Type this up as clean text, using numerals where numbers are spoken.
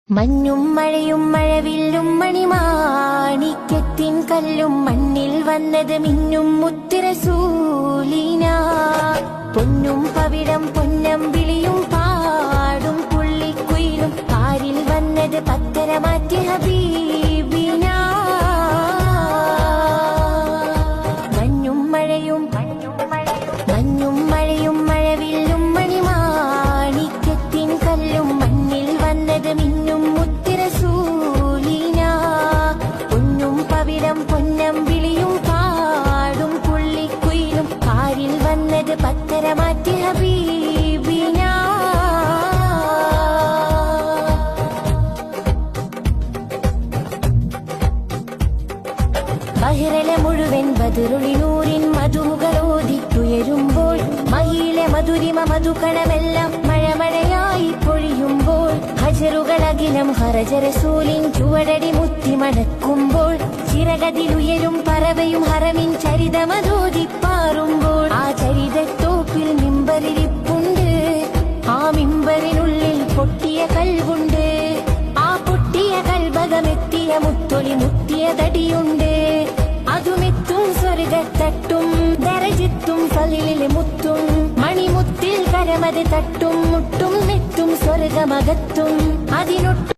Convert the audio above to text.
മഞ്ഞും മഴയും മഴവില്ലും മണിമാണിക്യത്തിൻ കല്ലും മണ്ണിൽ വന്നത് മിന്നും മുത്തുറസൂലിന പൊന്നും പവിഴം പൊന്നം വിളിയും പാടും പുള്ളിക്കുയിലും പാരിൽ വന്നത് പത്തര മാറ്റി ഹബീബിന മഞ്ഞും മഴയും മഴവില്ലും മണിമാണിക്യത്തിൻ കല്ലും മണ്ണിൽ വന്നത് മിന്നും മുത്തുറസൂലിന പൊന്നും പവിഴം പൊന്നം വിളിയും പാടും പുള്ളിക്കുയിലും പാരിൽ വന്നത് പത്തര മാറ്റി ഹബീബിന ബഹിറല മുഴുവൻ ബദറുളിനൂറിൻ മധുമുകളോദിത്തുയരുമ്പോൾ മഹിയിലെ മധുരിമ മധുകണമെല്ലാം മഴമഴയായി പൊഴിയുമ്പോൾ ഹജറുകളകിലം ഹറജറസൂലിൻ ചുവടടി മുത്തി മണക്കുമ്പോൾ ചിറകതിലുയരും പറവയും ഹറമിൻ ചരിതമതോദിപ്പാറുമ്പോൾ ആ ചരിതത്തോപ്പിൽ മിമ്പറിരിപ്പുണ്ട് ആ മിമ്പറിനുള്ളിൽ പൊട്ടിയ കൽവുണ്ട് ആ പൊട്ടിയ കൽഭകമെത്തിയ മുത്തൊളി മുത്തിയ തടിയുണ്ട് അതുമെത്തും സ്വർഗത്തട്ടും ദരജിത്തും ഫലിലെ മുത്തും മണിമുത്തിൽ കരമത് തട്ടും മുട്ടും നെറ്റും സ്വർഗമകത്തും അതിനൊട്ടും